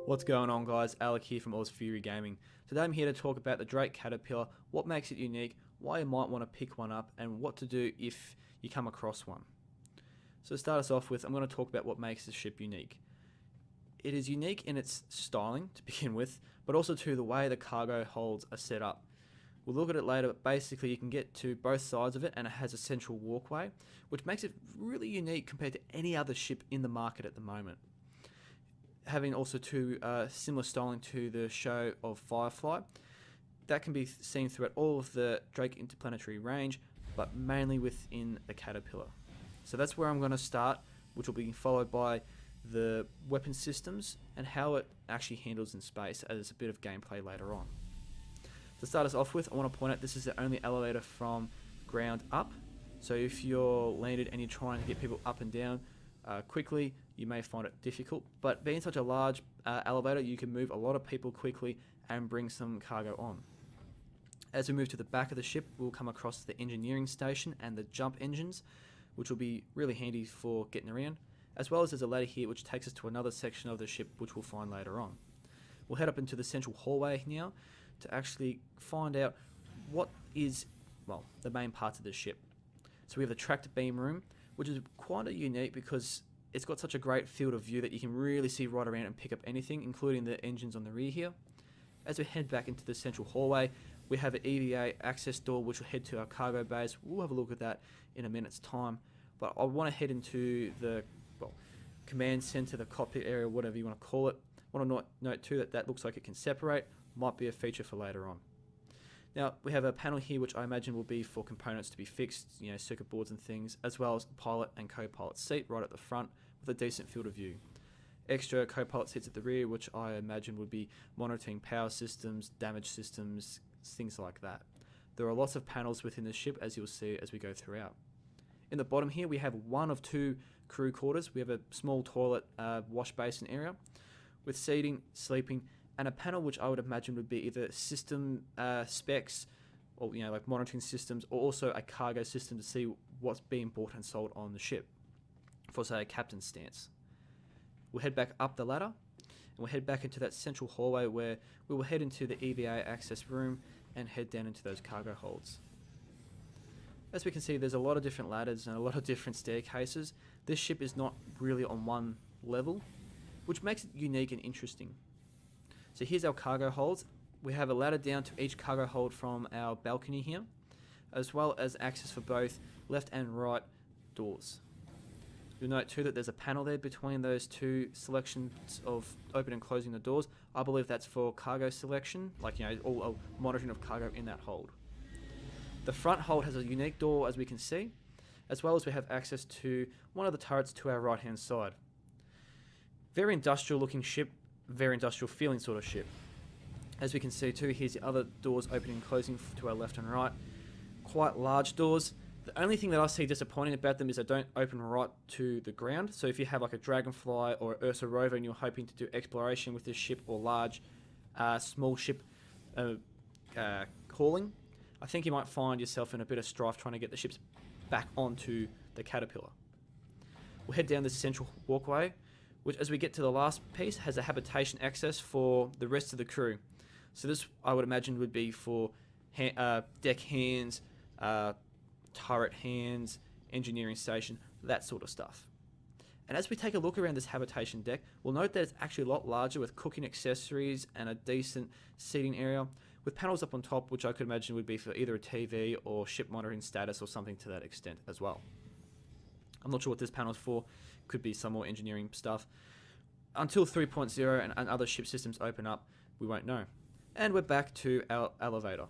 What's going on, guys? Alec here from Oz Fury Gaming. Today I'm here to talk about the Drake Caterpillar, what makes it unique, why you might want to pick one up, and what to do if you come across one. So to start us off with, I'm going to talk about what makes this ship unique. It is unique in its styling to begin with, but also to the way the cargo holds are set up. We'll look at it later, but basically you can get to both sides of it and it has a central walkway, which makes it really unique compared to any other ship in the market at the moment. Having also similar styling to the show of Firefly, that can be seen throughout all of the Drake interplanetary range, but mainly within the Caterpillar. So that's where I'm going to start, which will be followed by the weapon systems and how it actually handles in space as a bit of gameplay later on. To start us off with, I want to point out this is the only elevator from ground up, so if you're landed and you're trying to get people up and down quickly, you may find it difficult, but being such a large elevator, you can move a lot of people quickly and bring some cargo on. As we move to the back of the ship, we'll come across the engineering station and the jump engines, which will be really handy for getting around, as well as there's a ladder here which takes us to another section of the ship which we'll find later on. We'll head up into the central hallway now to actually find out what is, well, the main parts of the ship. So we have the tracked beam room, which is quite unique because it's got such a great field of view that you can really see right around and pick up anything, including the engines on the rear here. As we head back into the central hallway, we have an EVA access door which will head to our cargo bays. We'll have a look at that in a minute's time, but I want to head into the command center, the cockpit area, whatever you want to call it. I want to note too that looks like it can separate, might be a feature for later on. Now we have a panel here which I imagine will be for components to be fixed, circuit boards and things, as well as pilot and co-pilot seat right at the front with a decent field of view. Extra co-pilot seats at the rear, which I imagine would be monitoring power systems, damage systems, things like that. There are lots of panels within the ship, as you'll see as we go throughout. In the bottom here we have one of two crew quarters. We have a small toilet wash basin area with seating, sleeping, and a panel which I would imagine would be either system specs or like monitoring systems, or also a cargo system to see what's being bought and sold on the ship for, say, a captain's stance. We'll head back up the ladder and we'll head back into that central hallway where we will head into the EVA access room and head down into those cargo holds. As we can see, there's a lot of different ladders and a lot of different staircases. This ship is not really on one level, which makes it unique and interesting. So here's our cargo holds. We have a ladder down to each cargo hold from our balcony here, as well as access for both left and right doors. You'll note too that there's a panel there between those two selections of open and closing the doors. I believe that's for cargo selection, like all monitoring of cargo in that hold. The front hold has a unique door, as we can see, as well as we have access to one of the turrets to our right hand side. Very industrial looking ship, very industrial feeling sort of ship. As we can see too, here's the other doors opening and closing to our left and right. Quite large doors. The only thing that I see disappointing about them is they don't open right to the ground. So if you have like a Dragonfly or Ursa rover and you're hoping to do exploration with this ship, or large small ship hauling, I think you might find yourself in a bit of strife trying to get the ships back onto the Caterpillar. We'll head down this central walkway, which, as we get to the last piece, has a habitation access for the rest of the crew. So this, I would imagine, would be for deck hands, turret hands, engineering station, that sort of stuff. And as we take a look around this habitation deck, we'll note that it's actually a lot larger with cooking accessories and a decent seating area, with panels up on top, which I could imagine would be for either a TV or ship monitoring status or something to that extent as well. I'm not sure what this panel is for. Could be some more engineering stuff. Until 3.0 and other ship systems open up, we won't know. And we're back to our elevator.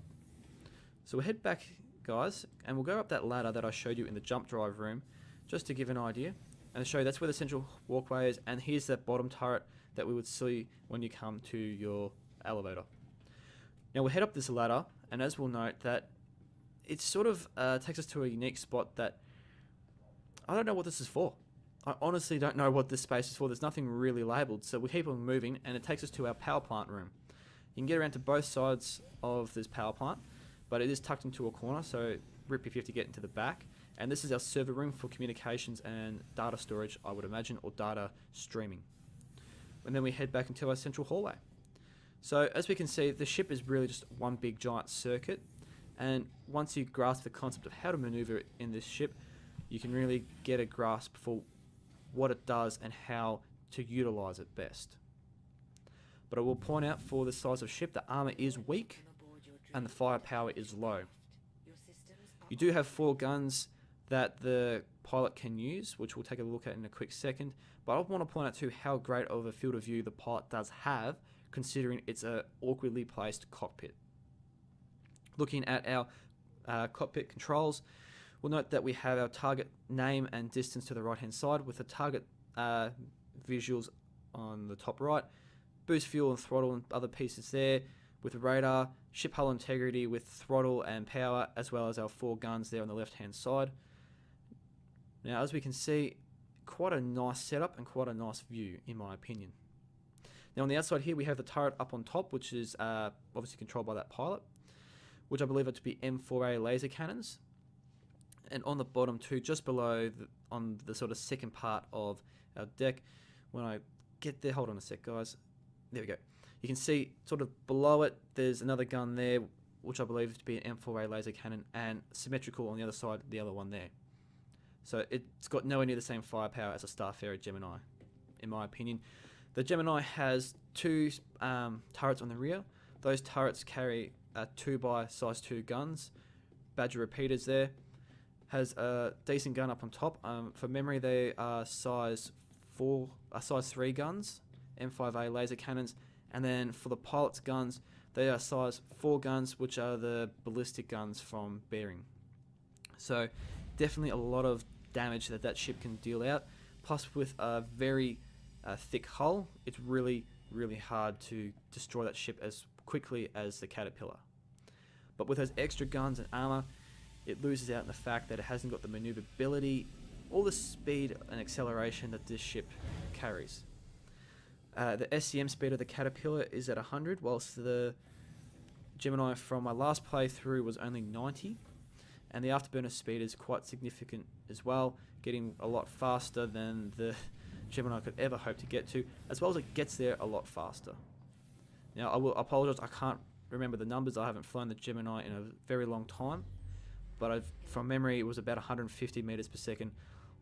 So we'll head back, guys, and we'll go up that ladder that I showed you in the jump drive room, just to give an idea and show you that's where the central walkway is, and here's that bottom turret that we would see when you come to your elevator. Now we'll head up this ladder, and as we'll note that it sort of takes us to a unique spot that I don't know what this is for. I honestly don't know what this space is for. There's nothing really labelled, so we keep on moving and it takes us to our Powerplant room. You can get around to both sides of this power plant, but it is tucked into a corner, so rip if you have to get into the back. And this is our server room for communications and data storage, I would imagine, or data streaming. and then we head back into our central hallway. So as we can see, the ship is really just one big giant circuit, and once you grasp the concept of how to maneuver in this ship, you can really get a grasp for what it does and how to utilize it best. But I will point out, for the size of ship, the armor is weak and the firepower is low. You do have 4 guns that the pilot can use, which we'll take a look at in a quick second, but I want to point out too how great of a field of view the pilot does have, considering it's a awkwardly placed cockpit. Looking at our cockpit controls, we'll note that we have our target name and distance to the right hand side, with the target visuals on the top right, boost fuel and throttle and other pieces there, with radar, ship hull integrity with throttle and power, as well as our 4 guns there on the left hand side. Now, as we can see, quite a nice setup and quite a nice view in my opinion. Now on the outside here we have the turret up on top, which is obviously controlled by that pilot, which I believe it to be M4A laser cannons. And on the bottom too, just below on the sort of second part of our deck, when I get there, hold on a sec guys, there we go. You can see sort of below it, there's another gun there, which I believe to be an M4A laser cannon, and symmetrical on the other side, the other one there. So it's got nowhere near the same firepower as a Starfarer Gemini, in my opinion. The Gemini has 2 turrets on the rear. Those turrets carry 2x size 2 guns. Badger repeaters there. Has a decent gun up on top. For memory, they are size 3 guns, M5A laser cannons. And then for the pilot's guns, they are size 4 guns, which are the ballistic guns from Bearing. So definitely a lot of damage that ship can deal out. Plus with a very thick hull, it's really hard to destroy that ship as quickly as the Caterpillar. But with those extra guns and armor, it loses out in the fact that it hasn't got the maneuverability or the speed and acceleration that this ship carries. The SCM speed of the Caterpillar is at 100, whilst the Gemini from my last playthrough was only 90. And the afterburner speed is quite significant as well, getting a lot faster than the Gemini could ever hope to get to, as well as it gets there a lot faster. Now I will apologise, I can't remember the numbers, I haven't flown the Gemini in a very long time, but from memory it was about 150 meters per second,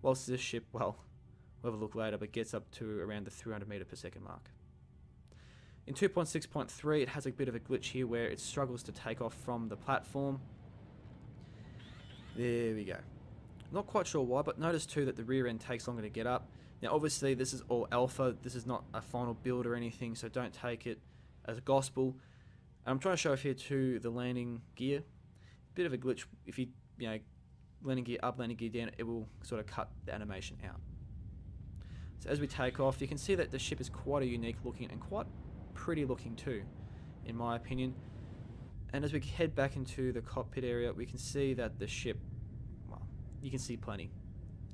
whilst this ship, well, we'll have a look later, but gets up to around the 300 meter per second mark. In 2.6.3 it has a bit of a glitch here where it struggles to take off from the platform. There we go. Not quite sure why, but notice too that the rear end takes longer to get up. Now obviously this is all alpha, this is not a final build or anything, so don't take it as gospel. And I'm trying to show off here too the landing gear. Bit of a glitch, if you landing gear up, landing gear down, it will sort of cut the animation out. So as we take off, you can see that the ship is quite a unique looking and quite pretty looking too, in my opinion. And as we head back into the cockpit area, we can see that the ship, well, you can see plenty.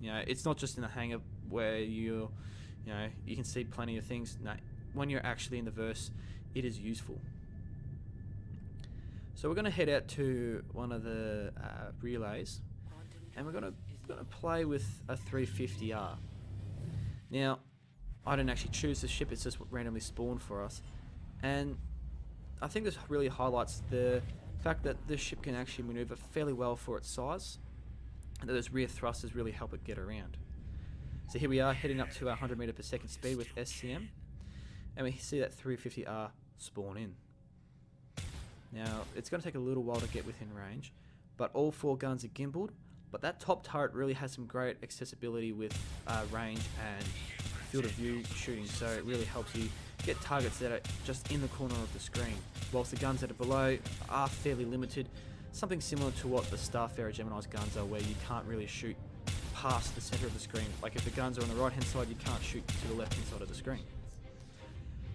It's not just in the hangar where you can see plenty of things. No, when you're actually in the verse, it is useful. So we're going to head out to one of the relays, and we're going to play with a 350R. Now, I didn't actually choose the ship; it's just what randomly spawned for us, and I think this really highlights the fact that this ship can actually maneuver fairly well for its size, and that those rear thrusters really help it get around. So here we are heading up to our 100 meter per second speed with SCM, and we see that 350R spawn in. Now it's going to take a little while to get within range, but all 4 guns are gimbaled, but that top turret really has some great accessibility with range and field of view shooting, so it really helps you get targets that are just in the corner of the screen, whilst the guns that are below are fairly limited, something similar to what the Starfarer Gemini's guns are, where you can't really shoot past the center of the screen. Like if the guns are on the right hand side, you can't shoot to the left hand side of the screen.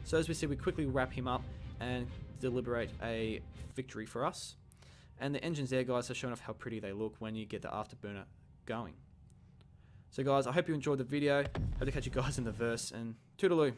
So as we see, we quickly wrap him up and deliberate a victory for us. And the engines there, guys, are showing off how pretty they look when you get the afterburner going. So guys, I hope you enjoyed the video. Hope to catch you guys in the verse, and toodaloo.